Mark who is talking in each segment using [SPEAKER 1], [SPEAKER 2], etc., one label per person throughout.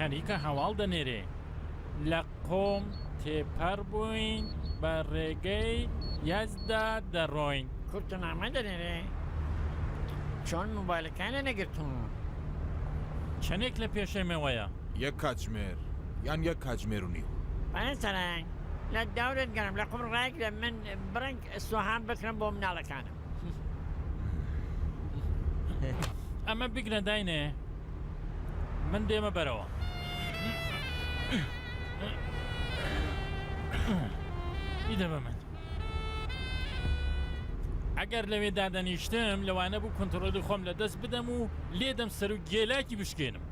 [SPEAKER 1] خەریکە هەواڵ دەنێرێ لە قۆم تێپەر بووین بە ڕێگەی یازدا دەڕۆین.
[SPEAKER 2] کورتنامە دەنێرێ چۆن مۆبایلەکانە نەگرتم.
[SPEAKER 1] چەندێک لە پێشەمەوەیە؟
[SPEAKER 3] یەک کاتژمێر یان یەک کاتژمێر و نیو.
[SPEAKER 2] پانە سەرنگ لە داورت گەرم لە قوم ڕایگرە من بڕنگ سوهان بکرم بۆ مناڵەکانم.
[SPEAKER 1] ئەمە بگرە داینێ من دێمە بەرەوە. ئیدە بە من ئەگەر لەوێ دادەنیشتم لەوانە بوو کۆنتڕۆلی خۆم لە دەست بدەم و لێدەم سەر و گێلاکی بشکێنم.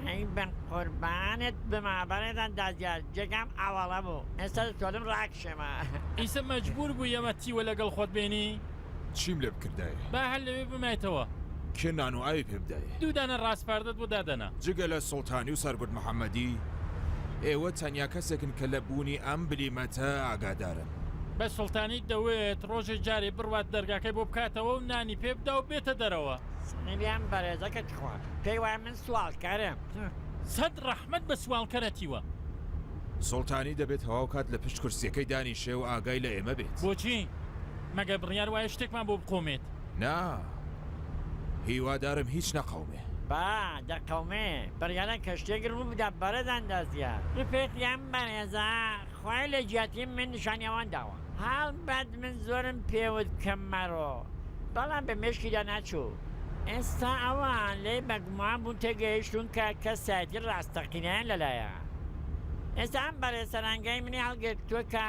[SPEAKER 2] ئەی بن قوربانت بمابەرێدان دادیار جێگام ئاواڵە بوو ئێستا دەتوانم ڕاکشێمە.
[SPEAKER 1] ئیسە مەجبور بوو ئێمە تیوە لەگەڵ خۆت بێنی؟
[SPEAKER 3] چیم لێ بکردایە؟
[SPEAKER 1] با هەر لەوێ بمایتەوە.
[SPEAKER 3] کێ نان و ئاوی پێ بدایە؟
[SPEAKER 1] دوو دانە ڕاستپاردەت بۆ دادەنا.
[SPEAKER 3] جگە لە سوڵتانی و سەرگورد محەممەدی ئێوە تەنیا کەسێکن کە لە بوونی ئەم بلیمەتە ئاگادارن.
[SPEAKER 1] بە سوڵتانی دەوێت ڕۆژێ جارێ بڕوات دەرگاکەی بۆ بکاتەوە و نانی پێ بدا و بێتە دەرەوە.
[SPEAKER 2] سنیان بەرێزەکەت خوارد پێی وایە من سوالکارم.
[SPEAKER 1] سەد ڕەحمەت بە سوالکەرەتیوە.
[SPEAKER 3] سوڵتانی دەبێت هەواو کات لە پشت کورسیەکەی دانیشێ و ئاگای لە ئێمە بێت.
[SPEAKER 1] بۆچی؟ مەگە بڕیار وایە شتێکمان بۆ بقۆمێت؟
[SPEAKER 3] نا هیوادارم هیچ نەقەومێ.
[SPEAKER 2] با دەقەومێ بڕیانە کەشتێگرم و بدە بەرەداندازیە ڕفێقیان بەرێزە خوای لە جیاتی من نیشانیاوان داوە هاڵ بەد من زۆرم پێوت کەممەڕۆ بەڵام بە مشکیدا ناچوو. ئێستا ئەوان لێ بەگومان بوون تێگەیشتون کە کەسایەتی ڕاستەقینیان لەلایە. ئێستا ئەم بەرێسەرانگای منی هەڵگرتووە کە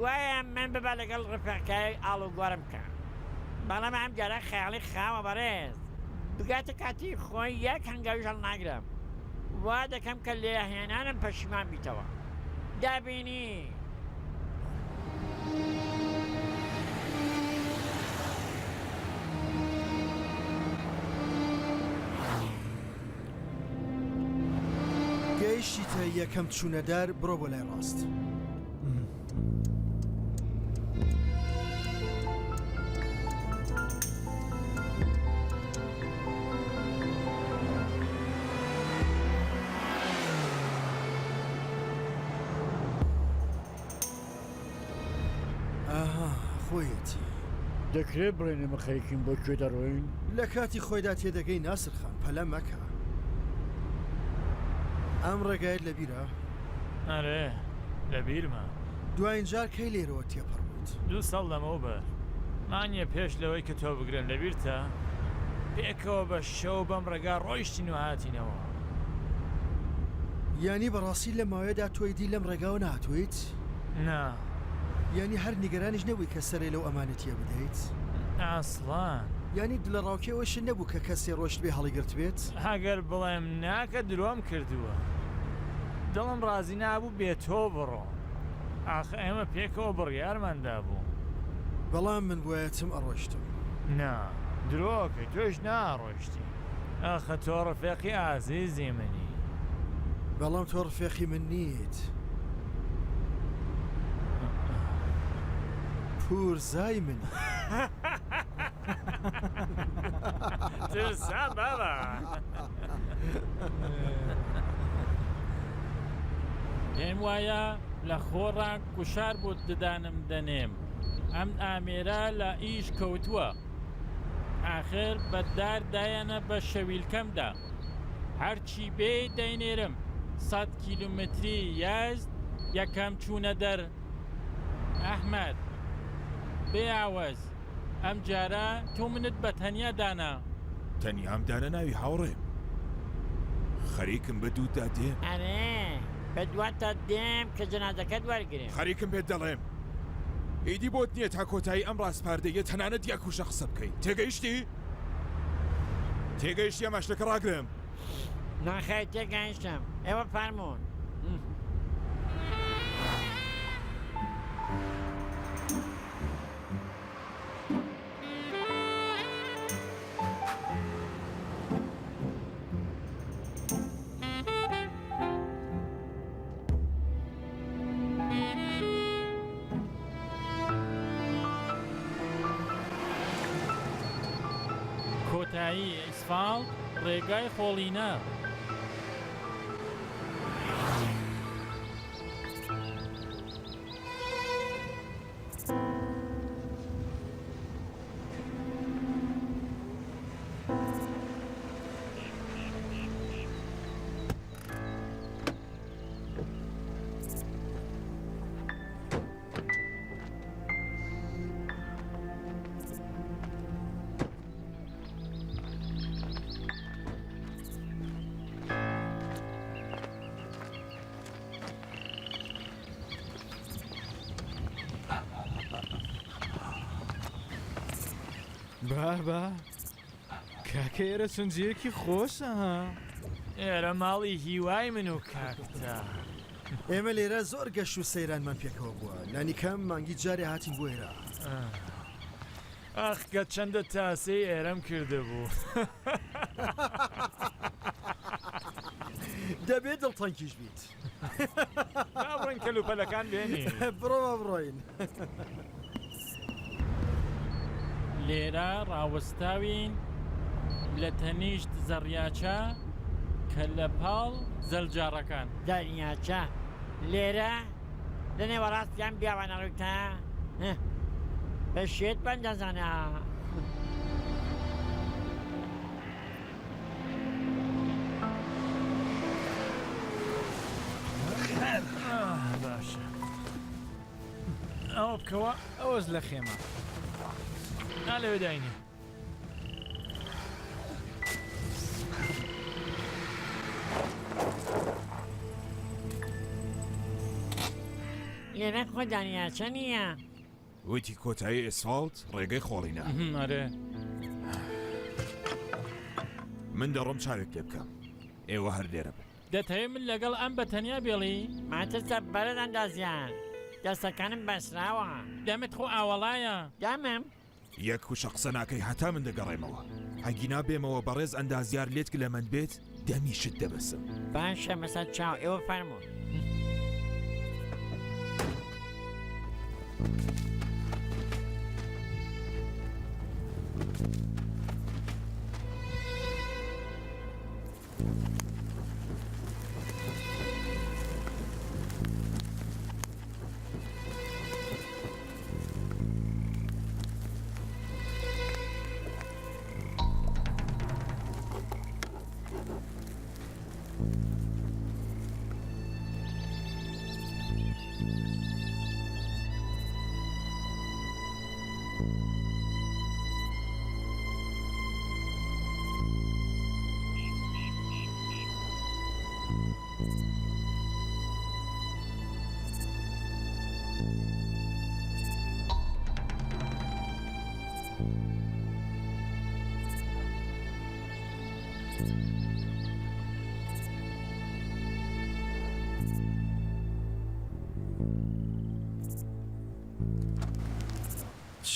[SPEAKER 2] وایە من ببە لەگەڵ ڕفێقەکەی ئاڵوگوارم بکە. بەڵام ئەم جارە خەیاڵی خاوە بەڕێز بگاتە کاتی خۆی یەک هەنگاویش هەڵ ناگرم. وا دەکەم کە لێهێنانم پەشیمان بیتەوە. دابینی
[SPEAKER 4] گەیشتە یەکەم چوونەدار بڕۆ بۆ لای ڕاست. خۆیەتی
[SPEAKER 2] دەکرێت بڕێنێمە خەیکین بۆ کوێ دەڕۆین؟
[SPEAKER 4] لە کاتی خۆیدا تێدەگەی ناسرخان پەلە مەکە. ئەم ڕێگایت لەبیرە؟
[SPEAKER 1] ئەرێ لەبیرمە.
[SPEAKER 4] دوایین جار کەی لێرەوە تێپەڕ بوویت؟
[SPEAKER 1] 2 ساڵ لەمەوە بە مانیە پێش لەوەی کە تۆ بگرن لەبیرتە پێکەوە بە شەو بەم ڕێگا ڕۆیشتین و هاتینەوە.
[SPEAKER 4] یانی بەڕاستی لە ماوەیەدا تۆی دی لەم ڕێگاوە نهاتوویت؟
[SPEAKER 1] نا
[SPEAKER 4] یانی هەر نیگەرانیش نەبووی کە سەرێ لەو ئەمانەتیە بدەیت؟
[SPEAKER 1] ئاسڵان
[SPEAKER 4] یانی دلە ڕاوکێوەش نەبوو کە کەسێ ڕۆشت بێ هەڵیگرت بێت؟
[SPEAKER 1] هەگەر بڵێم ناکە درۆم کردووە دڵم ڕازی نابوو بێ تۆ بڕۆ. ئاخە ئێمە پێکەوە بڕیارماندا بوو.
[SPEAKER 4] بەڵام من بۆیەتم ئەڕۆشتم.
[SPEAKER 1] نا درۆکە تۆش ناڕۆشتی. ئاخە تۆ ڕفێقی ئازیزی منی.
[SPEAKER 4] بەڵام تۆ ڕفێقی من نیت. پورزای من
[SPEAKER 1] ترسان بابا. پێم وایە لە خۆڕا کوشار بۆ ددانم دەنێم. ئەم ئامێرە لە ئیش کەوتووە. ئاخر بەدار دایەنە بە شەویلکەمدا. هەرچی بێ دەینێرم 100 کیلومتری یازد یەکەم چوونە دەر. ئەحمەد بێئاوەز ئەم جارە تۆ منت بە تەنیا دانا.
[SPEAKER 3] تەنیام دانە ناوی هاوڕێم خەریکم بە دوودا دێم.
[SPEAKER 2] ئەرێ بە دواتە دێم کە جەنازەکەت وەرگرێم.
[SPEAKER 3] خەریکم پێت دەڵێم ئیدی بۆت نییە تا کۆتایی ئەم ڕاستپاردەیە تەنانەت یاکوشە قسە بکەیت. تێگەیشتی؟ تێگەیشتی ئەم ئاشتەکە ڕاگرم.
[SPEAKER 2] ناخای تێگەیشتم ئێوە فەرموون.
[SPEAKER 1] کۆتایی ئیسفالت ڕێگای خۆڵینە.
[SPEAKER 5] بابا کاکە ئێرە سنجەیەکی خۆشە ها
[SPEAKER 1] ئێرە ماڵی هیوای من و کاکتە.
[SPEAKER 4] ئێمە لێرە زۆر گەشت و سەیرانمان پێکەوە بووە لانی کەم مانگی جارێ هاتین بۆ ئێرە.
[SPEAKER 1] ئەخ کە چەندە تاسەی ئێرەم کرده بوو.
[SPEAKER 4] دەبێت دڵتەنگیش بیت.
[SPEAKER 1] نابڕین کەلوپەلەکان بێنی.
[SPEAKER 4] بڕۆوە بڕۆین.
[SPEAKER 6] لێرە ڕاوەستاوین لە تەنیشت زەڕیاچە کە لە پاڵ زەلجارەکان.
[SPEAKER 2] دەرنیاچە لێرە لەنێوە ڕاستیان بیاوانە ڕووتە بە شێت بەندەزانە.
[SPEAKER 1] باشە ئەوە بکەوە
[SPEAKER 5] ئەوەش لە خێمە
[SPEAKER 1] نا لەوێ داینێ.
[SPEAKER 2] لێرە خۆ دانیاچە نییە.
[SPEAKER 3] وتی کۆتایی ئسفالت ڕێگەی خۆڵینە.
[SPEAKER 6] ئەرێ
[SPEAKER 3] من دەڕۆم چاوێک لێ بکەم ئێوە هەر لێرە بن.
[SPEAKER 6] دەتەوێت من لەگەڵ ئەم بەتەنیا بێڵی
[SPEAKER 2] ماتەسە بەرەد ئەندازیان دەستەکانم بەسراوە.
[SPEAKER 6] دەمت خۆ ئاوەڵایە
[SPEAKER 2] دامم
[SPEAKER 3] یەک وشە قسە ناکەی هەتا من دەگەڕێمەوە. هەگینا بێمەوە بەڕێز ئەندازیار لێت لە من بێت دەمیشت دەبەسم.
[SPEAKER 2] باشە مەسەر چاو ئێوە فەرموو.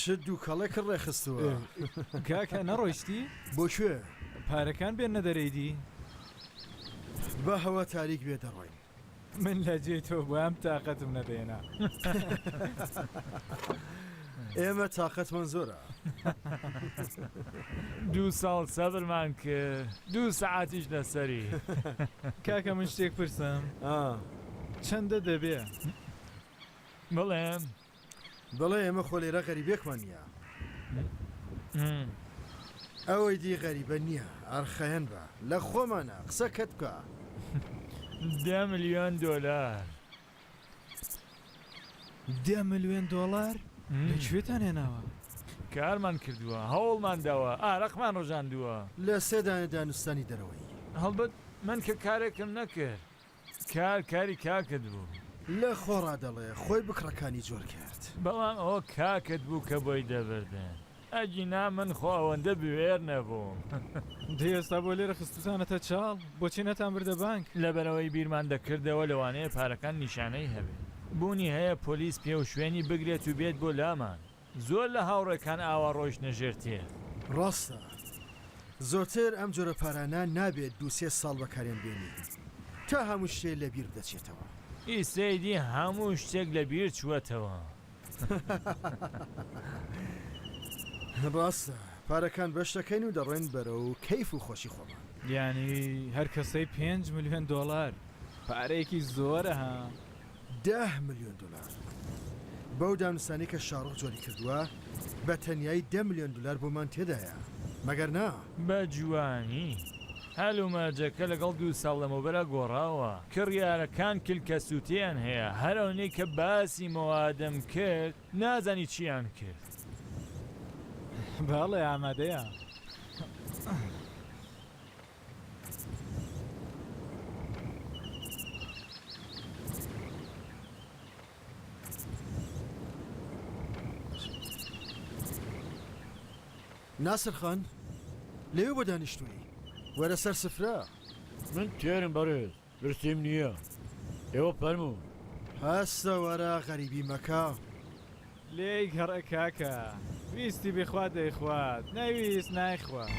[SPEAKER 4] شت دووکەڵێک ڕێخستووە.
[SPEAKER 5] کاکە نەڕۆیشتی
[SPEAKER 4] بۆ کوێ؟
[SPEAKER 5] پارەکان بێنە دەرەیدی
[SPEAKER 4] بە هەوا تاریک بێ دەڕۆین.
[SPEAKER 5] من لە جێ تۆ بۆ ئەم تااقەتم نەدێنا.
[SPEAKER 4] ئێمە تااقەتمان زۆرە.
[SPEAKER 1] 2 ساڵ سەبرمان کرد 2 سەعاتیش لەسەری.
[SPEAKER 5] کاکە من شتێک پرسم چەندە دەبێ؟
[SPEAKER 1] بڵێم
[SPEAKER 4] بەڵێ ئێمە خۆ لێرە غەریبێکمان نییە. ئەوەی دی غەریبە نییە ئەرخەیەن بە لە خۆمانە قسەکەت بکە.
[SPEAKER 1] 10 ملیۆن دۆلار.
[SPEAKER 5] 10 ملیۆن دۆلار؟ لەکوێتان هێناوە؟
[SPEAKER 1] کارمان کردووە هەوڵمان داوە ئارەقمان ڕۆژاندووە
[SPEAKER 4] لە سێدانە دانوستانی دەرەوەی.
[SPEAKER 1] هەڵبەت من کە کارێکم نەکرد کاری کاکت بوو.
[SPEAKER 4] لە خۆڕا دەڵێ خۆی بکڕەکانی جۆر کرد.
[SPEAKER 1] بەڵام ئەوە کاکت بوو کە بۆی دەبردن. ئەگینا من خۆ ئەوەندە بوێر نەبووم.
[SPEAKER 5] دێستا بۆ لێرە خستوسانەتە چاڵ بۆچی نەتان بردە بانک؟
[SPEAKER 1] لەبەرەوەی بیرمان دەکردەوە لەوانەیە پارەکان نیشانەی هەبێت. بوونی هەیە پۆلیس پێ و شوێنی بگرێت و بێت بۆ لامان. زۆر لە هاوڕێکان ئاوا ڕۆژ نەژێرتێ.
[SPEAKER 4] ڕاستە زۆرتر ئەم جۆرە پارانە نابێت 2-3 ساڵ بەکارێن بێنی تا هەموو شتێ لە بیر دەچێتەوە.
[SPEAKER 1] ئیسەیدی هەموو شتێک لە بیر چووەتەوە.
[SPEAKER 4] ڕاستە پارەکان بەشەکەین و دەڕێن بەرە و کەیف و خۆشی خۆمان.
[SPEAKER 5] یعنی هەر کەسەی 5 ملیۆن دۆلار پارەیەکی زۆرە ها.
[SPEAKER 4] 10 ملیۆن دلار بەو دانوستانی کە شاڕۆخ جۆری کردووە بە تەنیایی 10 ملیۆن دلار بۆمان تێدایە مەگەر نا؟
[SPEAKER 1] بە جوانی هەلومەرجەکە لەگەڵ 2 ساڵ لەمەوبەرە گۆڕاوە کڕیارەکان کلکە سووتیان هەیە هەرەونەی کە باسی مەوادەم کرد نازانی چیان کرد.
[SPEAKER 5] باڵێ ئامادەیە.
[SPEAKER 4] ناسرخان لێو بە دانیشتووی وەرە سەر سفرە
[SPEAKER 2] من تێرم بەڕێز برسیم نییە ئێوە فەرموو
[SPEAKER 4] هەستە وەرە غەریبی مەکە
[SPEAKER 5] لێی گەڕە کاکە ویستی بخوا دەیخوات نەویست نایخوات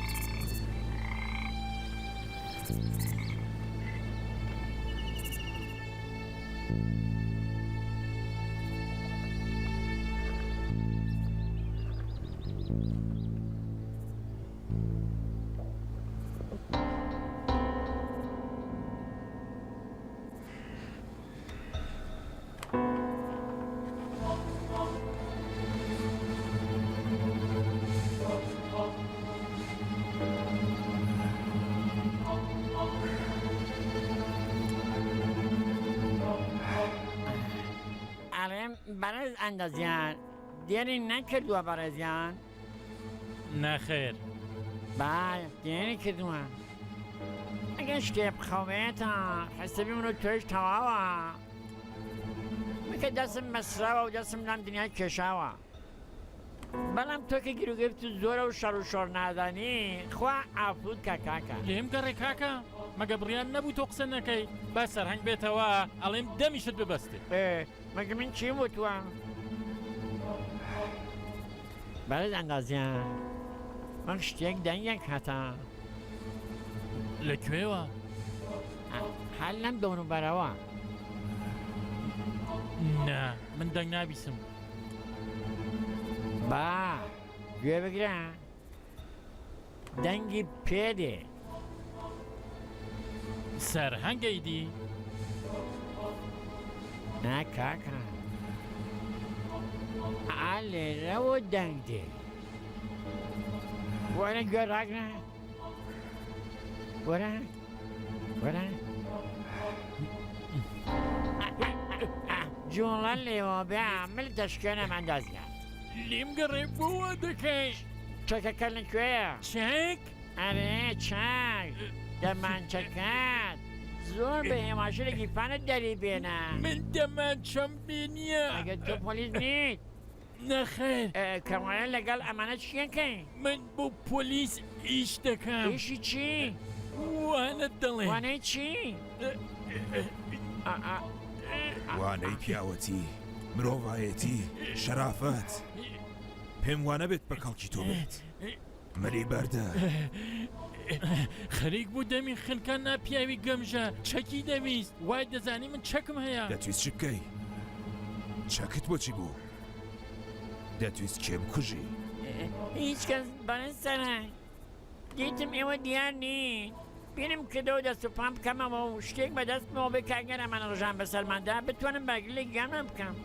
[SPEAKER 2] ئەڵێم بەڕێز ئەندەزیان دیێری نەکردووە بەڕێزیان
[SPEAKER 6] نەخێر
[SPEAKER 2] باە دیێری کردووە ئەگەر شتێ بخەوێتە حسەبی من و تۆیش تەواوە مکە دەستم بەسراوە و دەستم لەم دنیای کێشاوە بەڵام تۆ کە گیرروگرفت و زۆرە و شەڕ و شۆڕ نازانی خوا ئافود کە کاکە
[SPEAKER 6] لێم گەڕێ کاکە مەگە بڕیان نەبوو تۆ قسە نەکەی با سەرهەنگ بێتەوە ئەڵێم دەمیشت ببەستێ
[SPEAKER 2] مەگە من چیم وتووە بەرز ئەندازیان من شتێک دەنگێک هەتا
[SPEAKER 6] لەکوێوە
[SPEAKER 2] هەر لەم دەوروبەرەوە
[SPEAKER 6] نا من دەنگ نابیسم
[SPEAKER 2] با گوێ بگرە دەنگی پێدێ
[SPEAKER 6] سەرهەنگەی دی
[SPEAKER 2] نا کاکە ئا لێرەوە دەنگ دێ وەرە گوێ ڕاگرە وەرە وەرە جوڵە لێوە بێ مل دەشکێنە ئەندازیان
[SPEAKER 6] لێم گەڕێ بۆوە دەکەی
[SPEAKER 2] چەکەکە لەکوێیە
[SPEAKER 6] چێک
[SPEAKER 2] ئەرێ چاک دەمانچەکات زۆر بە هێماشەرێکی پانت دەری بێنە
[SPEAKER 6] من دەمان چەم بێ نییە
[SPEAKER 2] ئەگەر تۆ پۆلیس نیت
[SPEAKER 6] نەخێر
[SPEAKER 2] کەوایە لەگەڵ ئەمانە چیەکەی
[SPEAKER 6] من بۆ پۆلیس ئیش دەکەم
[SPEAKER 2] ئیشی چی؟
[SPEAKER 6] وانت دەڵێ
[SPEAKER 2] وانەی چی؟
[SPEAKER 3] وانەی پیاوەتی مرۆڤایەتی شەرافەت پێم وانە بێت بە کەڵکی تۆ بێت مەری بەردە
[SPEAKER 6] خەریک بوو دەمی خنکان ناپیاوی گەمژە چەکی دەویست وای دەزانی من چەکم هەیە
[SPEAKER 3] دەتویست چی بکەی چەکت بۆچی بوو دەتویست کێم کوژی
[SPEAKER 2] هیچ کەس بەرەن سەرهەنگ دیتم ئێوە دیار نین بینم کردەوە دەست و پام بکەمەوە و شتێک بەدەستمەوە بێ کاگەر ئەمانە ڕژان بەسەرماندا بتوانم باگلێک گامە بکەم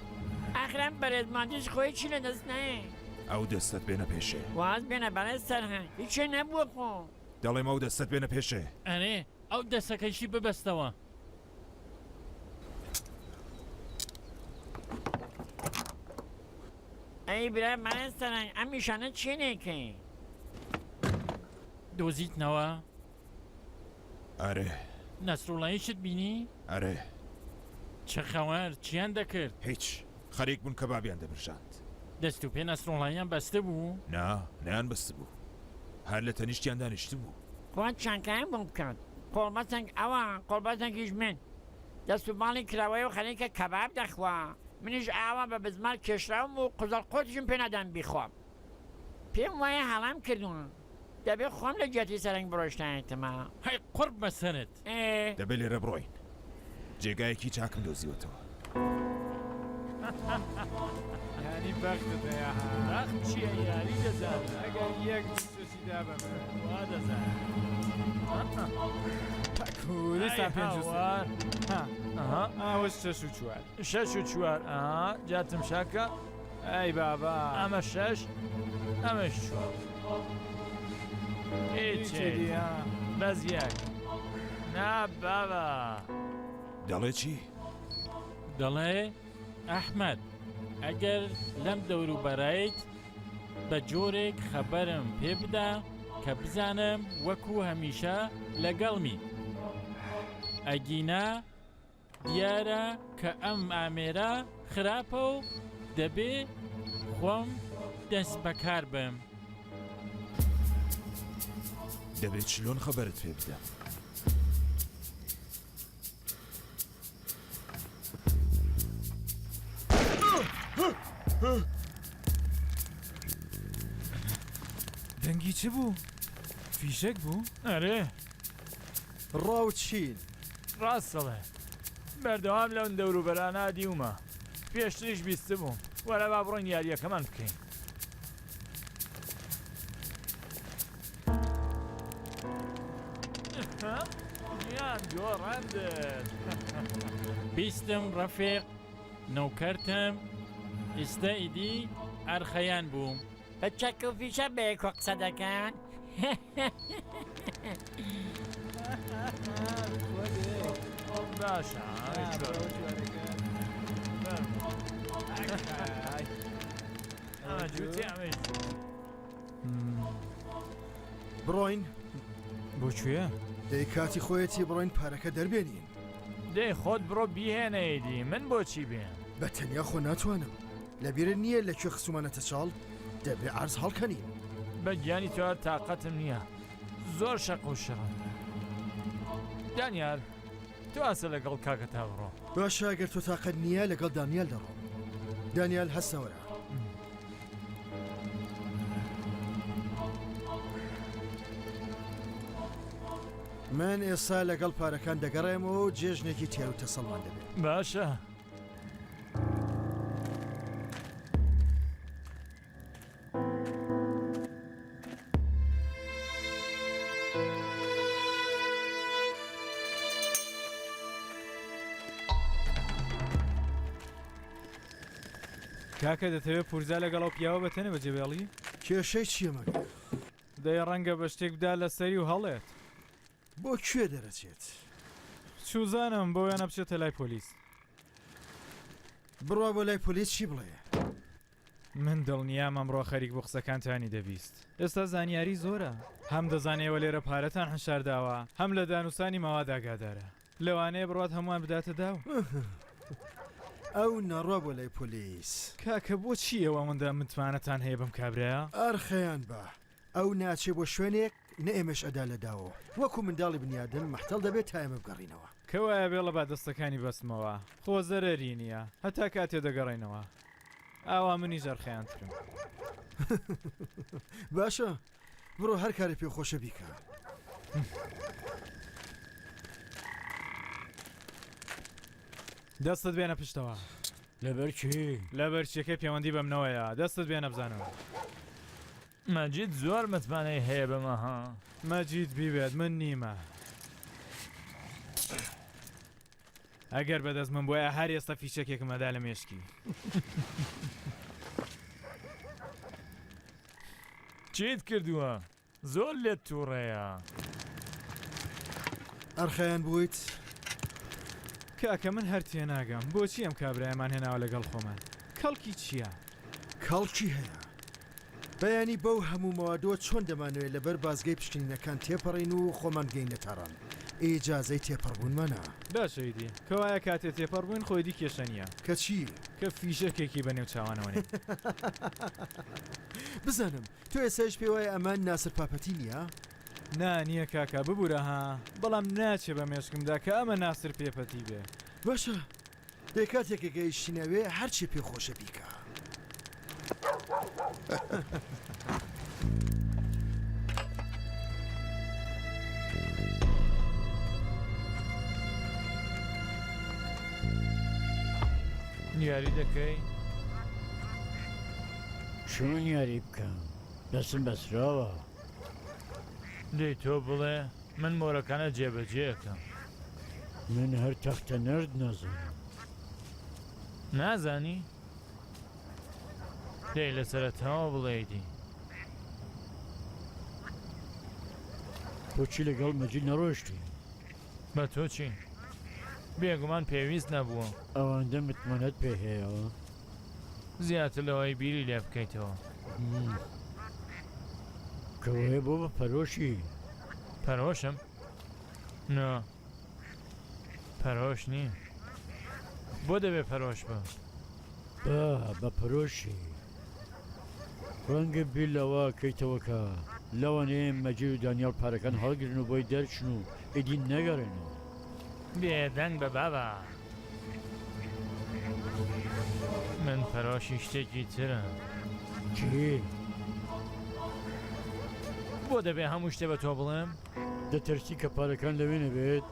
[SPEAKER 2] ئاخرام بەرێزماندیش خۆی چی لە دەست نایە
[SPEAKER 3] ئەو دەستت بێنە پێشێ
[SPEAKER 2] واز بێنە بەرەز سەرهەنگ هیچێ نەبووە خۆ
[SPEAKER 3] دەڵێم ئەو دەستت بێنە پێشێ
[SPEAKER 6] ئەرێ ئەو دەسەکەیشی ببەستەوە
[SPEAKER 2] ئەی برا بەرەز سەرهەنگ ئەم نیشانە چێنێکەی
[SPEAKER 6] دۆزیتنەوە
[SPEAKER 3] ئەرێ
[SPEAKER 6] نەسرۆڵاییشت بینی
[SPEAKER 3] ئەرێ
[SPEAKER 6] چه خەوار چیان دەکرد
[SPEAKER 3] هیچ خەریک بوون کە بابیان دەبرژاند
[SPEAKER 6] دەست و پێ نەسرۆڵاییان بەستە بوو
[SPEAKER 3] نا نەیان بەست بوو هەر لە تەنیشتیان دانیشت بوو
[SPEAKER 2] خۆت چانکایان بۆم بکات قۆڵبەسەنگ ئەوە قۆڵبەسەنگیش من دەست و باڵی کراوەیە و خەریکە کەباب دەخوا منیش ئاوا بە بزمار کێشراوم و قوزەڵ قۆتیشم پێ نەدان بیخۆم پێم وایە هەڵام کردووە دەبێت خۆم لە جێتی سەرنگ بڕۆشتایەتەمە
[SPEAKER 6] هەی قورب بەسەرت
[SPEAKER 3] دەبێت لێرە بڕۆین جێگایەکی چاکم دۆزیوەتەوە
[SPEAKER 5] یانی بەختت هەیە
[SPEAKER 1] بەخت چییە یاری دەزانم
[SPEAKER 5] ئەگەر یەک سوسیدا بەمە
[SPEAKER 1] وا دەزانم
[SPEAKER 5] کوردستان پێنج
[SPEAKER 1] هاوار ئەها
[SPEAKER 5] ئاوەش شەش و چوار
[SPEAKER 1] شەش و چوار ئەها جاتم شاکە
[SPEAKER 5] ئەی بابا
[SPEAKER 1] ئەمە شەش ئەمەش چوار
[SPEAKER 5] هیچی دیە
[SPEAKER 1] بەس یەک نا بابا
[SPEAKER 3] دەڵێ چی؟
[SPEAKER 6] دەڵێ ئەحمەد ئەگەر لەم دەوروبەرایت بە جۆرێک خەبەرم پێ بدە کە بزانم وەکو هەمیشە لەگەڵمی ئەگینا دیارە کە ئەم ئامێرە خراپە و دەبێ خۆم دەست بەکار بم
[SPEAKER 3] دەبێت چلۆن خەبەرت پێ بدەم.
[SPEAKER 5] دەنگی چ بوو؟ فیشێک بوو؟
[SPEAKER 1] ئەرێ
[SPEAKER 4] ڕاوچین
[SPEAKER 1] ڕاستەڵێ بەردەوام لەون دەوروبەرانە دیومە پێشتریش بیستە بووم وەرە با بڕۆین یاریەکەمان بکەین. گیان گۆڕاندت
[SPEAKER 6] بیستم ڕەفیق نەوکەرتم ئێستا ئیدی ئەرخەیان بووم.
[SPEAKER 2] بە چەک و فیشە بەیەکۆ قسە دەکەن.
[SPEAKER 1] باشە ئەمە جووتی ئەمەش
[SPEAKER 4] بڕۆین
[SPEAKER 5] بۆکوێ؟
[SPEAKER 4] دەی کاتی خۆیەتی بڕۆین پارەکە دەربێنین.
[SPEAKER 1] دەی خۆت بڕۆ بیهێنەیدی من بۆچی بێن؟
[SPEAKER 4] بە تەنیا خۆ ناتوانم لەبیرە نییە لەکوێ خسومانەتە چاڵ دەبێ عرض هەڵکەنین.
[SPEAKER 1] بە گیانی تۆ تااقەتم نییە زۆر شەق و شڕم. دانیال تو ئاسە لەگەڵ کاکە تا بڕۆ.
[SPEAKER 4] باشە ئەگەر تۆ تااقەت نییە لەگەڵ دانیال دەڕۆم. دانیال هەستەوەرە. من ئێستا لەگەڵ پارەکان دەگەڕێمەوە و جێژنێکی تێر و تەسەڵمان دەبێت.
[SPEAKER 1] باشە
[SPEAKER 5] کاکە دەتەوێت پورزا لەگەڵ ئەو پیاوە بەتەنە بەجێبێڵی؟
[SPEAKER 4] کێشەی چییە مەگە؟
[SPEAKER 5] دەی ڕەنگە بە شتێک بدا لە سەری و هەڵێت.
[SPEAKER 4] بۆ کوێ دەرەچێت؟
[SPEAKER 5] چوزانم بۆ وێنە بچێتە لای پۆلیس.
[SPEAKER 4] بڕوا بۆ لای پۆلیس چی بڵێ؟
[SPEAKER 5] من دڵنیام ئەمڕۆ خەریک بۆ قسەکانتانی دەبیست. ئێستا زانیاری زۆرە. هەم دەزانێەوە لێرە پارەتان هەشارداوە هەم لە دانووسانی ماوە داگادارە. لەوانەیە بڕات هەمووان بداتە داو.
[SPEAKER 4] ئەو نەڕوا بۆ لای پۆلیس.
[SPEAKER 5] کاکە بۆچی ئێوە ئەوەندە متمانەتان هەیە بم کابراە؟
[SPEAKER 4] ئەرخەیان بە ئەو ناچێ بۆ شوێنێک نە ئێمەش ئەدا لە داوە وەکو منداڵی بنیادم مەحتەڵ دەبێت تا ئێمە بگەڕینەوە.
[SPEAKER 5] کەوایە بێڵە با دەستەکانی بەستمەوە خۆ زەرەری نییە هەتا کاتێ دەگەڕێنەوە. ئاوا منی زەرخەیانترم.
[SPEAKER 4] باشە بڕۆ هەر کاری پێ خۆشە بیکە.
[SPEAKER 5] دەستت بێنە پشتەوە.
[SPEAKER 2] لەبەر چی؟
[SPEAKER 5] لەبەر چیەکەی پەیوەندی بەمنەوەیە دەستت بێنە بزانەوە.
[SPEAKER 1] مەجید زۆر متمانەی هەیە بەمەها.
[SPEAKER 5] مەجید بیبێت من نیمە. ئەگەر بەدەست من بۆیە هەر ئێستا فیشەکێکم ئەدا لە مێشکی.
[SPEAKER 1] چیت کردووە؟ زۆر لێت تووڕەیە.
[SPEAKER 4] ئەرخەیان بوویت؟
[SPEAKER 5] کاکە من هەر تێ ناگەم بۆچی ئەم کابرایەمان هێناوە لەگەڵ خۆمان؟ کەڵکی چییە؟
[SPEAKER 4] کەڵکی هەیە. بەیانی بەو هەموو مەوادۆ چۆن دەمانوێت لەبەر بازگەی پشکنینەکان تێپەڕین و خۆمان گەینە تاڕان. ئیجازەی تێپەڕبوونمانە.
[SPEAKER 5] باشەیدی کەوایە کاتێ تێپەڕبووین خۆی دی کێشە نییە.
[SPEAKER 4] کەچی؟
[SPEAKER 5] کە فیشەکێکی بەنێو چاوانەوەنێ.
[SPEAKER 4] بزانم تۆ ئێساش پێ وایە ئەمان ناسر پاپەتی نییە؟
[SPEAKER 5] نییە کاکە ببوورە ها بەڵام ناچێ بە مێشکمدا کە ئەمە ناسر پێپەتی بێ.
[SPEAKER 4] باشە دەی کاتێکەکەی شینەوێ هەرچی پێ خۆشە بیکە.
[SPEAKER 1] یاری دەکەی؟
[SPEAKER 2] چۆن یاری بکەم؟ دەستم بەسراوە.
[SPEAKER 1] دەی تۆ بڵێ من مۆرەکانە جێبەجێەکەم.
[SPEAKER 2] من هەر تەختە نەرد نازانم.
[SPEAKER 1] نازانی؟ دەی لە سەرەتاوە بڵێیدی.
[SPEAKER 2] بۆچی لەگەڵ مەجید نەڕۆشتی؟
[SPEAKER 1] بە تۆ چی؟ بێگومان پێویست نەبووە.
[SPEAKER 2] ئەوەندە متمانەت پێ هەیەەوە؟
[SPEAKER 1] زیاتر لەوەی بیری لێ بکەیتەوە.
[SPEAKER 2] کەوەیە بۆ بە پەرۆشی؟
[SPEAKER 1] پەرۆشم؟ نۆ پەرۆش نیم. بۆ دەبێ پەرۆش بە؟
[SPEAKER 2] بە پەرۆشی ڕەنگە بیر لەوە کەیتەوە کە
[SPEAKER 7] لەوانەیە مەجید و دانیال پارەکان هەڵگرن و بۆی دەرچن و ئیدی نەگەڕێنەوە.
[SPEAKER 1] بێدەنگ بە بابا من پەرۆشی شتێکی ترم.
[SPEAKER 7] چی؟
[SPEAKER 1] بۆ دەبێ هەموو شتێ بە تۆ بڵێم؟
[SPEAKER 7] دەترسی کە پارەکان لەوێنە بێت؟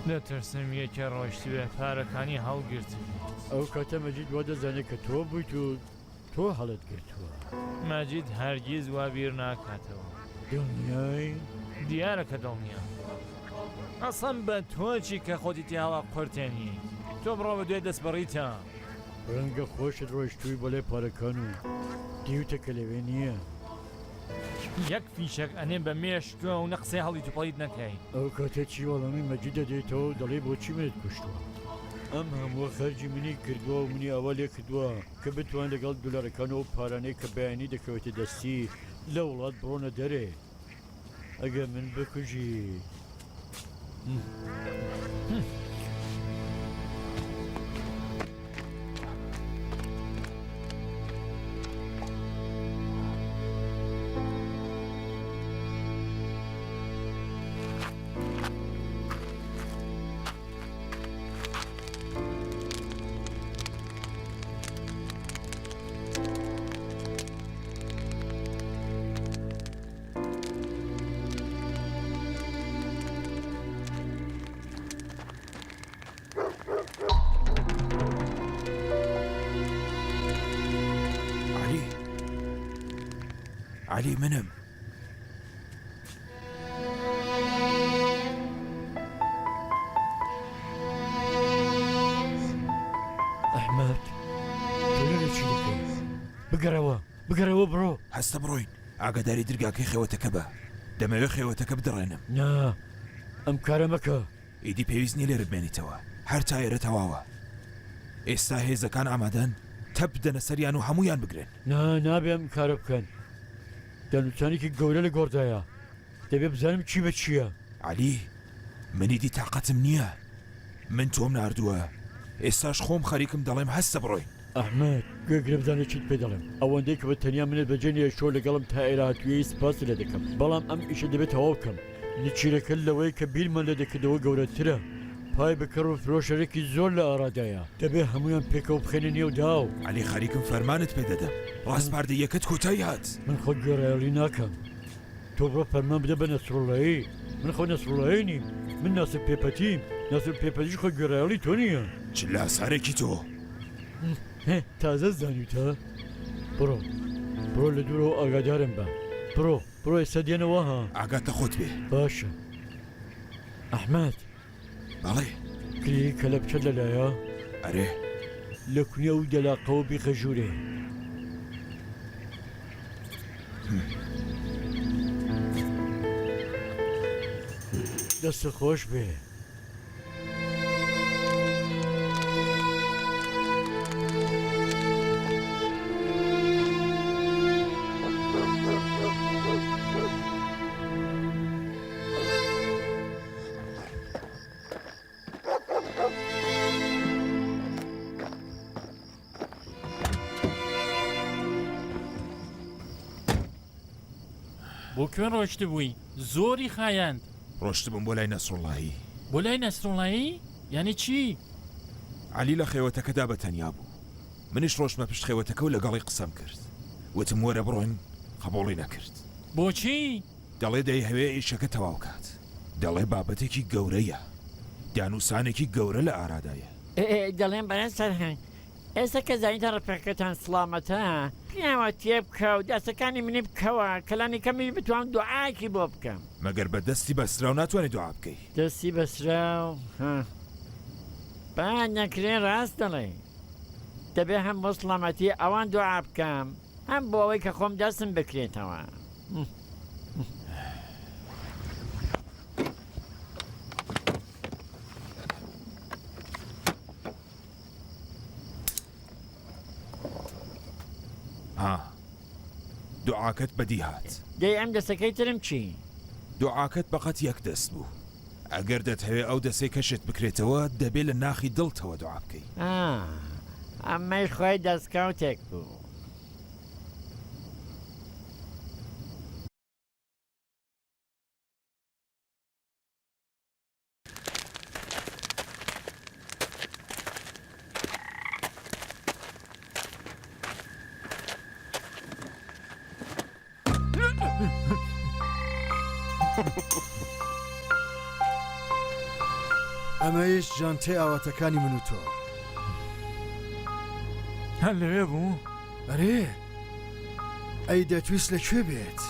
[SPEAKER 1] دەترسم یەکێ ڕۆیشتی بێ پارەکانی هەڵگرت.
[SPEAKER 7] ئەو کاتە مەجید وا دەزانێت کە تۆ بوویت و تۆ هەڵت گرتووە.
[SPEAKER 1] ماجید هەرگیز وا بیر ناکاتەوە.
[SPEAKER 7] دڵنیای؟
[SPEAKER 1] دیارە کە دڵنیە. ئەسەم بە تۆچی کە خۆتی تێهاڵا قورتێنی تۆ بڕۆ بە دوێ دەست بەڕیتە.
[SPEAKER 7] ڕەنگە خۆشت ڕۆیشتووی بەڵێ پارەکان و دیوتە کە لەوێ نییە.
[SPEAKER 1] یەک فیشێک ئەنێ بە مێشتووە و نەقسەی هەڵی توپەڵیت نەکەی.
[SPEAKER 7] ئەو کاتە چی وەڵامی مەجید دەدەیتەوە و دەڵێ بۆچی منت کوشتووە. ئەم هەموو خەرجی منی کردووە و منی ئەوە لێ کردووە کە بتوان لەگەڵ دولارەکانەوە پارانەی کە بەیانی دەکەوێتە دەستی لە وڵات بڕۆنە دەرێ. ئەگە من بکوژی
[SPEAKER 3] علی منم.
[SPEAKER 7] ئەحمەد تۆ لێرە چی دەکەی؟ بگەڕەوە بڕۆ.
[SPEAKER 3] هەستە بڕۆین ئاگاداری درگاکەی خێوەتەکە بە دەمەوێت خێوەتەکە بدڕێنم.
[SPEAKER 7] نا ئەم کارە مەکە.
[SPEAKER 3] ئیدی پێویست نیە لێرە بمێنیتەوە هەر تایەرە تەواوە. ئێستا هێزەکان ئامادەن تەپ بدەنە سەریان و هەمویان بگرن.
[SPEAKER 7] نابێ ئەم کارە بکەن. دەنووسانێکی گەورە لە گۆڕدایە دەبێ بزانم چی بە چییە.
[SPEAKER 3] علی منیدی تااقەتم نییە. من تۆم ناردووە ئێستاش خۆم خەریکم دەڵێم هەستە بڕۆین.
[SPEAKER 7] ئەحمەد گوێگرە بزانێت چیت پێ دەڵێم. ئەوەندەی کە بە تەنیا منت بەجێنیە شۆ لەگەڵم تا ئێراتویی سپاس لێ دەکەم بەڵام ئەم ئیشە دەبێت تەواو بکەم. نچیرەکە لەوەی کە بیرمان لە دەکردەوە گەورەترە. پای بکڕ و فرۆشەرێکی زۆر لە ئارادایە دەبێ هەمویان پێکەوە بخێنە نێو داو.
[SPEAKER 3] علی خەریکم فەرمانت پێ دەدەم ڕاستپاردەیەکەت کۆتایی هات.
[SPEAKER 7] من خۆ گوێڕایەڵی ناکەم. تۆ بڕۆ فەرمان بدە بە نەسڕۆڵایی. من خۆ نەسڕۆڵایی نیم. من ناسر پێپەتیم. ناسر پێپەتیش خۆ گوێڕایەڵی تۆ نییە.
[SPEAKER 3] چ لاسارێکی تۆ
[SPEAKER 7] تازە زانیوتە. بڕۆ لە دوورەوە ئاگادارم بە. بڕۆ ئێستا دێنەوە ها.
[SPEAKER 3] ئاگاتە خۆت بێ.
[SPEAKER 7] باشە. ئەحمەد
[SPEAKER 3] بەڵێ
[SPEAKER 7] کلی کەلە بچەت لەلایە؟
[SPEAKER 3] ئەرێ
[SPEAKER 7] لە کونیە و دەلاقەوە بیخە ژوورێ. دەستە خۆش بێ.
[SPEAKER 6] بۆ کوێن ڕۆشت بووی زۆری خایاند.
[SPEAKER 3] ڕۆشتبووم بۆ لای نەسڕڵایی.
[SPEAKER 6] بۆ لای نەسڕڵایی یعنی چی؟
[SPEAKER 3] علی لە خێوەتەکەدا بە تەنیا بوو. منیش ڕۆژمە پشت خێوەتەکە و لەگەڵی قسەم کرد. وتم وەرە بڕۆین قبوڵی نەکرد.
[SPEAKER 6] بۆچی؟
[SPEAKER 3] دەڵێ دەیهەوێ ئیشەکە تەواو کات. دەڵێ بابەتێکی گەورەیە. دانووسانێکی گەورە لە ئارادایە.
[SPEAKER 2] دەڵێن بەرەن سەرهەنگ ئێستا کە زانیتە ڕفەکەتان سڵامەتە پیاوە تێ بکە و دەستەکانی منی بکەوە کەلانی کەمی بتوان دوعاکی بۆ بکەم.
[SPEAKER 3] مەگەر بە دەستی بەسرا و ناتوانێت دوعا بکەی.
[SPEAKER 2] دەستی بەسرا و با نەکرێن ڕاست دەڵێ دەبێ هەم بۆ سڵامەتی ئەوان دوعا بکەم هەم بۆ ئەوەی کە خۆم دەستم بکرێتەوە.
[SPEAKER 3] دوعاکەت بەدی هات.
[SPEAKER 2] دەی ئەم دەستەکەی ترم چی؟
[SPEAKER 3] دوعاکەت بەقەت یەک دەست بوو. ئەگەر دەتهەوێ ئەو دەسەی کەشت بکرێتەوە دەبێت لە ناخی دڵتەوە دوعا بکەی.
[SPEAKER 2] ئەمەی خۆی دەستکەوتێک بوو.
[SPEAKER 4] ئەمەیش جانتەی ئاواتەکانی من و تۆ.
[SPEAKER 1] هەر لەوێ بوو؟
[SPEAKER 4] ئەرێ ئەی دەتویست لەکوێ بێت؟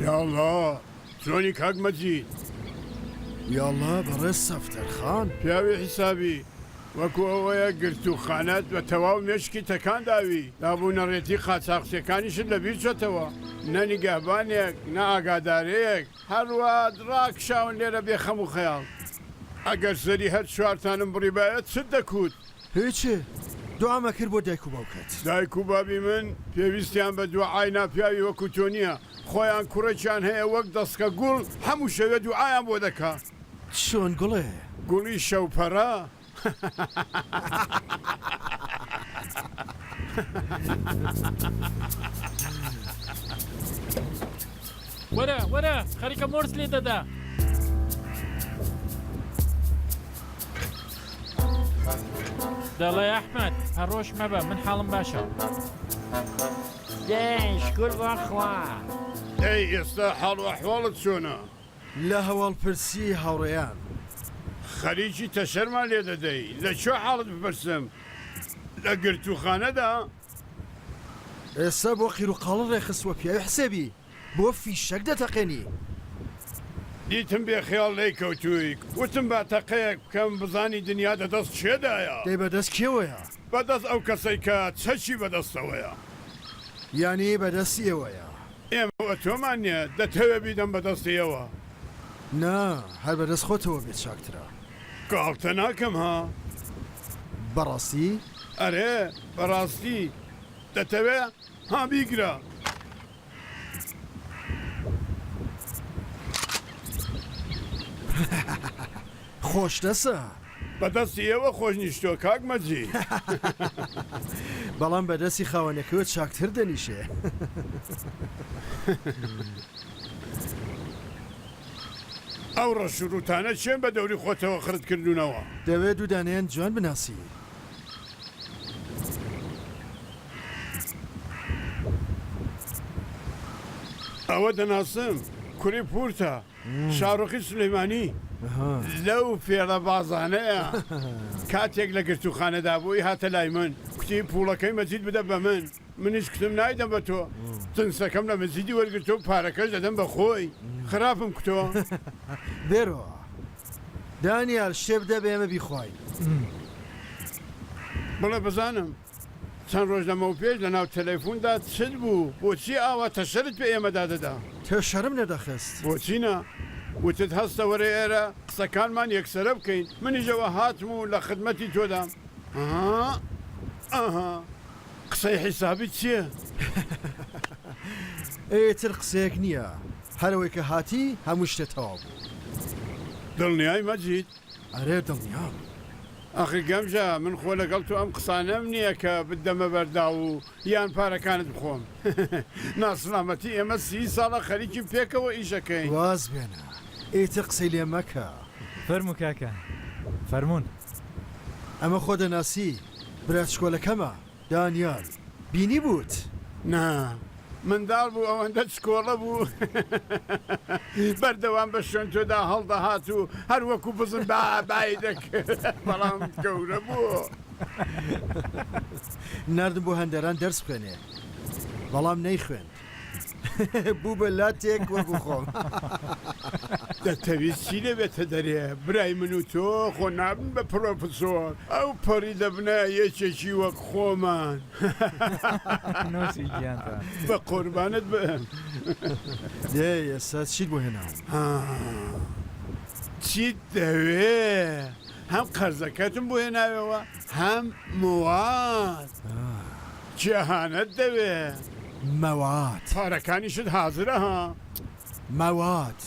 [SPEAKER 8] یاڵڵا چۆنی کاک مەجید
[SPEAKER 4] یاڵڵا بەڕێز سەفتەرخان
[SPEAKER 8] پیاوی حیسابی وەکو ئەوەیە گرت و خانەت بە تەواو مێشکی تەکان داوی دابوونەڕێتی قاچاقچەکانیشت لەبیر چۆتەوە نە نیگەهبانێک نە ئاگادارەیەک هەروە ڕاکشاون لێرە بێخەم و خەیاڵ ئەگەر سەری هەر چوارتانم بڕیبایەت چت دەکوت
[SPEAKER 4] هیچێ دوعامە کرد بۆ دایک و باوکەت.
[SPEAKER 8] دایک و بابی من پێویستیان بە دوعای ناپیاوی وەکو تۆ نییە خۆیان کوڕێکیان هەیە وەک دەستکە گوڵ هەموو شەوێ دوعایان بۆ دەکا
[SPEAKER 4] چۆن گوڵێ؟
[SPEAKER 8] گوڵی شەوپەرە
[SPEAKER 6] وەرە وەرە خەریکە مۆرس لێ دەدا دەڵێ ئەحمەد هەڕۆژ مەبە من حاڵم باشە
[SPEAKER 2] دێ شکر بۆ خوا.
[SPEAKER 8] ئەی ئێستا حاڵ و ئەحواڵت چۆنە؟
[SPEAKER 4] لە هەواڵپرسی هاوڕێیان
[SPEAKER 8] خەریکی تەشەرمان لێ دەدەی لە چۆ حاڵت بپرسم لە گرتوخانەدا؟
[SPEAKER 4] ئێستا بۆ قیر و قاڵ ڕێخستوە پیاوی حسێبی بۆ فیشەک دەتەقێنی.
[SPEAKER 8] دیتم بێ خێڵ لێی کەوتووی وتم با تەقەیەک بکەم بزانی دنیا دەدەست چێدایە
[SPEAKER 4] دەی بەدەست کێوەیە؟
[SPEAKER 8] بەدەست ئەو کەسەی کە چەچی بەدەستەوەیە
[SPEAKER 4] یانی بەدەستی ئێوەیە؟
[SPEAKER 8] ئێمە تۆمان نییە دەتەوێ بیدەم بەدەستیەوە
[SPEAKER 4] نا هەر بەدەست خۆتەوە بێت چاکترە.
[SPEAKER 8] کاڵتە ناکەم ها
[SPEAKER 4] بەڕاستی؟
[SPEAKER 8] ئەرێ بەڕاستی دەتەوێ ها بیگرە
[SPEAKER 4] خۆش دەسە
[SPEAKER 8] بەدەستی ئێوە خۆش نیشتۆ کاک مەجی
[SPEAKER 4] بەڵام بەدەستی خاوەنەکەوە چاکتر دەنیشێ.
[SPEAKER 8] ئەو ڕەشوروتانە چێن بە دەوری خۆتەوە خرت کردوونەوە
[SPEAKER 4] دەوێت دوودانیان جوان بناسی.
[SPEAKER 8] ئەوە دەناسم کوڕی پورتە شارۆخی سلەیمانی لەو فێڵە بازانەیە کاتێک لە گرتوخانەدا بووی هاتە لای من کوتی پوڵەکەی مەجید بدە بە من منیش کتم نایدەم بە تۆ تنسەکەم لە مەجیدی وەرگرتۆ پارەکەش دەدەم بە خۆی خراپم کتۆ
[SPEAKER 4] بێرەوە دانیال شتێ بدە بە ئێمە بیخوای.
[SPEAKER 8] بڵێ بزانم چەند ڕۆژ لەمە و پێش لە ناو تەلەیفۆندا چت بوو بۆچی ئاوا تەشەرت پێ ئێمەدا دەدا
[SPEAKER 4] تۆ شەرم نەدەخست.
[SPEAKER 8] بۆچینە وتت هەستە وەرە ئێرە قسەکانمان یەکسرە بکەین منیژەوە هاتم و لە خدمەتی تۆدام ئاها قسەی حیسابی چییە؟
[SPEAKER 4] ئێتر قسەیەک نییە هەرەوەی کە هاتی هەموو شتێ تەواو بوو.
[SPEAKER 8] دڵنیای مەجید؟
[SPEAKER 4] ئەرێ دڵنیام.
[SPEAKER 8] ئەخی گەمژە من خۆ لەگەڵ تو ئەم قسانەم نییە کە بدەمە بەردا و یان پارەکانت بخۆم ناسلامەتی ئێمە 30 ساڵە خەریکی پێکەوە ئیشەکەین
[SPEAKER 4] واز بێنە ئێتر قسەی لێ مەکە.
[SPEAKER 5] فەرموو کاکە فەرمونون.
[SPEAKER 4] ئەمە خۆ دەناسی براتشکۆلەکەمە دانیال بینی بووت؟
[SPEAKER 8] نا منداڵ بوو ئەوەندە چکۆڵە بوو بەردەوام بە شوێن تۆدا هەڵدەهات و هەر وەکو بزن بابای دەکرد بەڵام گەورە بوو
[SPEAKER 4] نردم بۆ هەندەران دەرس خوێنێ بەڵام نەی خوێن بوو بە لاتێک وەکو خۆم.
[SPEAKER 8] دەتەویست چی لەبێتە دەرێ برای من و تۆ خۆ نابن بە پرۆفسۆر ئەو پەڕی دەبنە یەکێکی وەک خۆمان
[SPEAKER 5] نۆسی گیانتان
[SPEAKER 8] بە قوربانت بم.
[SPEAKER 4] دێ ئێستا چیت بۆ هێناوە؟
[SPEAKER 8] چیت دەوێ؟ هەم قەرزەکەتم بۆ هێناوەوە هەم مواد جیهانت دەوێ
[SPEAKER 4] مەوات
[SPEAKER 8] پارەکانیشت حازرە ها
[SPEAKER 4] مەوات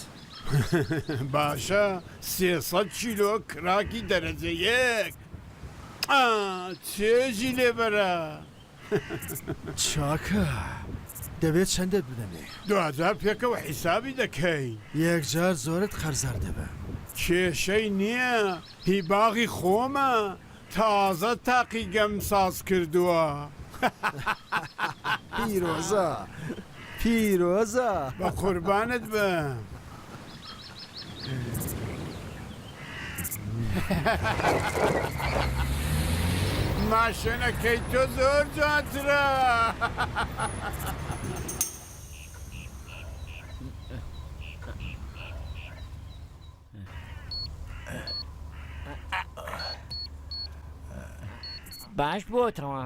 [SPEAKER 8] باشە 300 کیلۆ کراکی دەرەجە یەک چێژی لێبەرە
[SPEAKER 4] چاکە دەبێت چەندت بدەمێ
[SPEAKER 8] 2000 پێکەوە حیسابی دەکەی
[SPEAKER 4] یەکجار زۆرت خەرزار دەبە
[SPEAKER 8] کێشەی نییە هی باغی خۆمە تازە تاقی گەم ساز کردووە
[SPEAKER 4] پیرۆزە پیرۆزە
[SPEAKER 8] بە قوربانت بم ماشێنەکەی تۆ زۆر جوانترە
[SPEAKER 2] باش بۆتەوە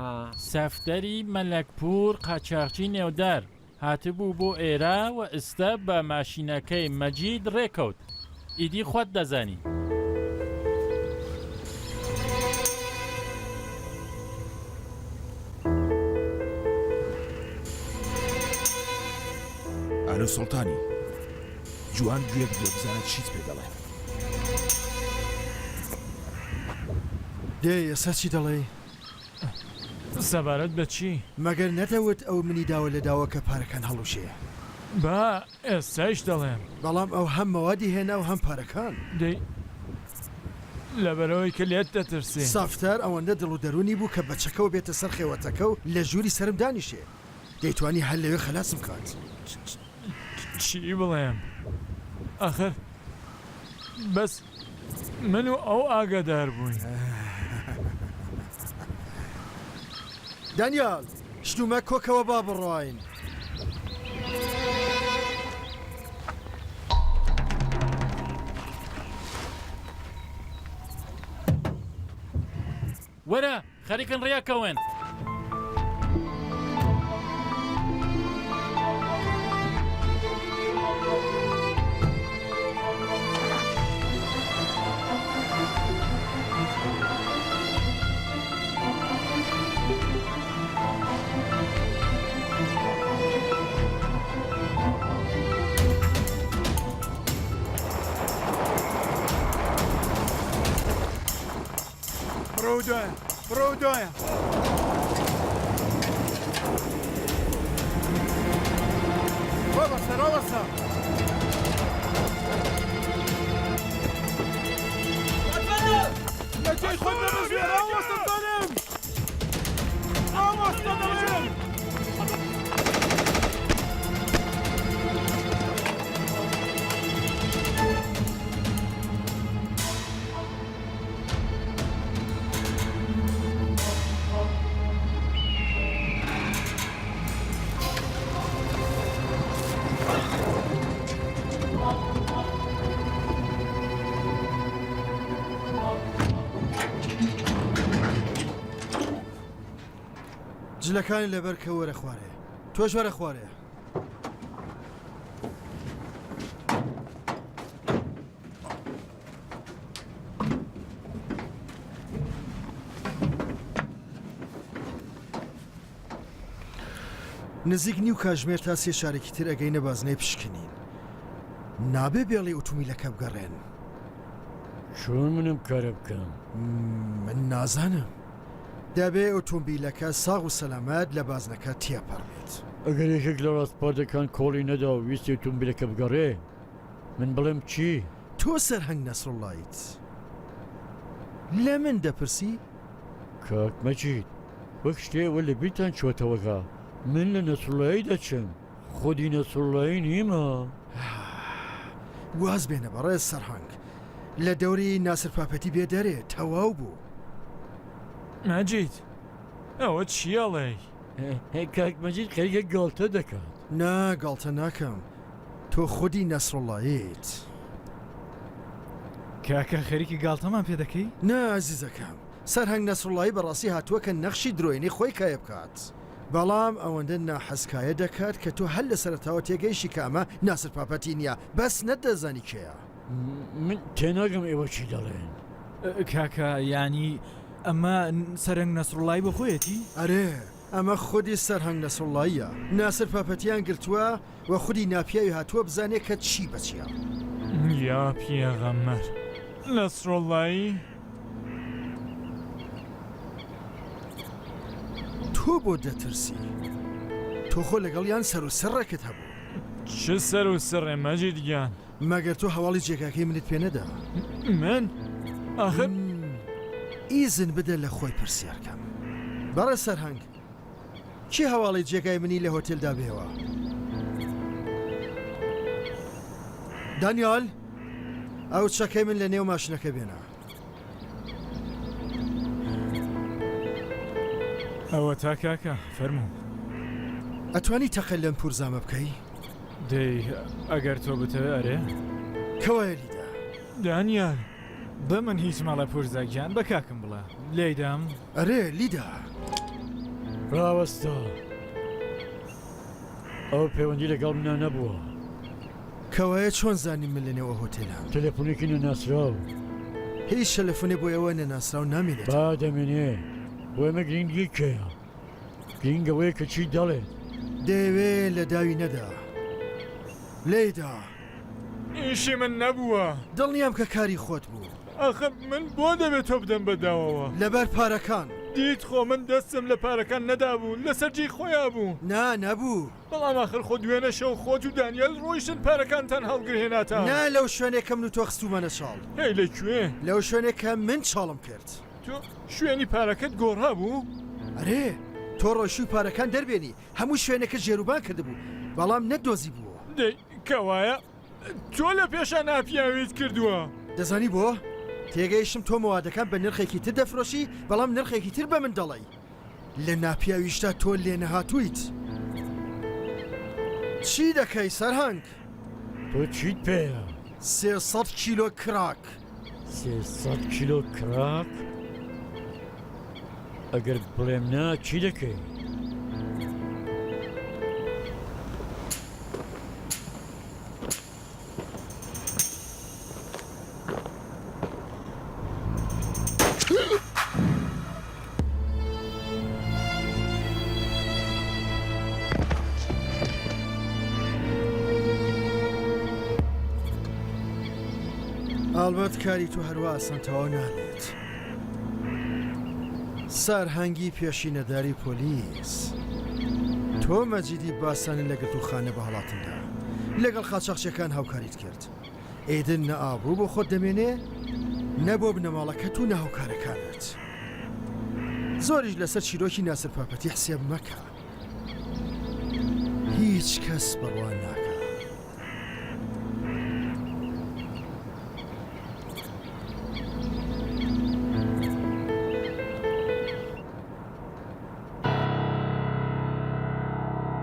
[SPEAKER 6] سەفتەری مەلەکپور قاچاقچی نێودار هاتبوو بۆ ئێرە و ئێستا بە ماشینەکەی مەجید ڕێکەوت ئیدی خۆت دەزانی
[SPEAKER 3] ئالۆ سوڵتانی جوان گوێ بدۆ بزانێت چیت پێ دەڵێ.
[SPEAKER 4] دێ ئێستا چی دەڵێ؟
[SPEAKER 1] سەبارەت بە چی؟
[SPEAKER 4] مەگەر نەدەوت ئەو منی داوە لە داوە کە پارەکان هەڵوشێ
[SPEAKER 1] با ئێستایش دەڵێم
[SPEAKER 4] بەڵام ئەو هەم مەوادی هێنا و هەم پارەکان
[SPEAKER 1] دەی لەبەرەوەی کە لێت دەترسێ
[SPEAKER 4] سافتار ئەوەندە دڵ و دەرونی بوو کە بەچەکەەوە بێتە سەر خێوەتەکە و لە ژووری سرم دانیشێ دەیتوانی هەر لەوێ خەلاسم کات
[SPEAKER 1] چی بڵێم ئەخر بەس من و ئەو ئاگادار بووین
[SPEAKER 4] دانیال شتومە کۆکەوە با بڕواین
[SPEAKER 6] وەرە خەریکن ڕیاکەون
[SPEAKER 8] بڕۆ دوایە بڕۆ دوایە ڕۆبەسە ڕۆبەسە لەجێی خۆم نەبژێر ئاوەستە دەڵێم ئاوەستە دەڵێم
[SPEAKER 4] جلەکانی لەبەر کە وەرە خوارێ تۆش وەرە خوارێ نزیک نیو کاژمێر تا سێ شارێکی تر ئەگەینە بازنەی پشکنین نابێ بێڵی ئۆتۆمیلەکە بگەڕێن
[SPEAKER 7] چۆن منم کارە بکەم
[SPEAKER 4] من نازانم دەبێ ئۆتۆمبیلەکە ساغ و سەلامەت لە بازنەکە تێپەڕێت
[SPEAKER 7] ئەگەر یەکێک لە ڕاستپاردەکان کۆڵی نەدا و ویستی ئۆتۆمبیلەکە بگەڕێ من بڵێم چی؟
[SPEAKER 4] تۆ سەرهەنگ نەسڕڵایت لە من دەپرسی؟
[SPEAKER 7] کاک مەجید وەک شتێوە لە بیرتان چۆتەوەگا من لە نەسڕڵایی دەچم خۆدی نەسڕڵایی نیمە
[SPEAKER 4] واز بێنە بەڕێز سەرهەنگ لە دەوری ناسر پاپەتی بێ دەرێ تەواو بوو
[SPEAKER 1] مەجید ئەوە چیەڵێ؟
[SPEAKER 7] کاک مەجید خەریکە گاڵتە دەکات
[SPEAKER 4] نا گاڵتە ناکەم تۆ خودی نەسڕڵاییت
[SPEAKER 5] کاکە خەریکی گاڵتەمان پێ دەکەی؟
[SPEAKER 4] نا عزیزەکەم سەرهەنگ نەسڕڵایی بەڕاستی هاتووە کە نەخشی درۆینی خۆی کایە بکات بەڵام ئەوەندە ناحەسکایە دەکات کە تۆ هەل لە سەرەتاوە تێگەیشی کە ئەمە ناسر پاپەتی نییە بەس نەدەزانی کێیە
[SPEAKER 7] من تێناگەم ئێوە چی دەڵێن
[SPEAKER 5] کاکە ینی ئەمە سەرنگ نەسڕڵایی بە خۆیەتی؟
[SPEAKER 4] ئەرێ ئەمە خودی سەرهەنگ نەسڕڵاییە ناسر پاپەتیان گرتووە و خودی ناپیاوی هاتووە بزانێت کە چی بەچیە
[SPEAKER 1] یا پێغەمبەر نەسڕڵایی
[SPEAKER 4] تۆ بۆ دەترسی تۆ خۆ لەگەڵیان سەر و سەرڕێکت هەبوو
[SPEAKER 1] چ سەر و سڕێ مەجید گیان
[SPEAKER 4] مەگەر تۆ هەواڵی جێگاکەی منت پێ نەدا
[SPEAKER 1] من ئاخر
[SPEAKER 4] ئیزن بدە لە خۆی پرسیارکەم بەڕێ سەرهەنگ چی هەواڵی جێگای منی لە هۆتێلدا بێەوە دانیال ئەو چەکەی من لە نێو ماشینەکە بێنە
[SPEAKER 5] ئەوە تا کاکە فەرموو
[SPEAKER 4] ئەتوانی تەقل لەم پورزامە بکەی
[SPEAKER 5] دەی ئەگەر تۆ بتەوێ ئەرێ
[SPEAKER 4] کەوایە لیدا
[SPEAKER 1] دانیال
[SPEAKER 5] بە من هیچ ماڵە پورزاگیان بە کاکم بڵە لێدام
[SPEAKER 4] ئەرێ لیدا
[SPEAKER 7] ڕاوەستە ئەو پەیوەندی لەگەڵ منە نەبووە
[SPEAKER 4] کەوایە چۆن زانی من لە نێوە هۆتێلام
[SPEAKER 7] تەلەفۆنێکی نەناسراو
[SPEAKER 4] هیچ شەلەفۆنێ بۆ ئەوە نەناسراو نامێنێت
[SPEAKER 7] با دەمێنێ بۆ ئێمە گرنگی کێیە گرنگەوەیە کە چی دەڵێت
[SPEAKER 4] دەیەوێ لە داوی نەدا لێدا
[SPEAKER 1] ئیشی من نەبووە
[SPEAKER 4] دڵنیام کە کاری خۆت بوو
[SPEAKER 1] ئەخە من بۆ دەبێت تۆ بدەم بەداوەوە
[SPEAKER 4] لەبەر پارەکان
[SPEAKER 1] دیت خۆ من دەستم لە پارەکان نەدابوو لەسەرجی خۆیان بوو
[SPEAKER 4] نا نەبوو
[SPEAKER 1] بەڵام آخر خۆ دوێنە شەو خۆت و دانیێل ڕۆیشتن پارەکانتان هەڵگرهێناتە
[SPEAKER 4] نا لەو شوێنێکە من و تۆ خستومەنە شاڵ
[SPEAKER 1] هی لەکوێ
[SPEAKER 4] لەو شوێنێکە من چاڵم کرد
[SPEAKER 1] تۆ شوێنی پارەکەت گۆڕا بوو
[SPEAKER 4] ئەرێ تۆ ڕۆیشوی پارەکان دەربێنی هەموو شوێنەکە ژێروبان کردبوو بەڵام نەدۆزی بووە
[SPEAKER 1] دەی کەوایە تۆ لە پێشان ناپیاویت کردووە
[SPEAKER 4] دەزانی بۆ تێگەیشتم تۆ مەوادەکان بە نرخێکی تر دەفرۆشی بەڵام نرخێکی تر بە من دەڵێ لە ناپیاویشتا تۆ لێ نەهاتوویت چی دەکەی سەرهەنگ
[SPEAKER 7] تۆ چیت پێیە
[SPEAKER 4] 300 کیلۆ کراک
[SPEAKER 7] 300 کیلۆ کراک ئەگەر بڵێم نا چی دەکەی
[SPEAKER 4] ئالبەت کاری تو هەروە ئاسانتەوە نابێت سەرهەنگی پێشینەداری پۆلیس تۆ مەجیدی باسانی لەگرتوخانە بە هەڵاتندا لەگەڵ خاچەخچەکان هاوکاریت کرد ئیدن نە ئابوو بۆ خۆت دەمێنێ نەبۆ بنەماڵەکەت و نەهاوکارەکانت زۆریش لەسەر چیرۆکی ناسر پاپەتی حسێب مەکە هیچ کەس بڕوان ناکە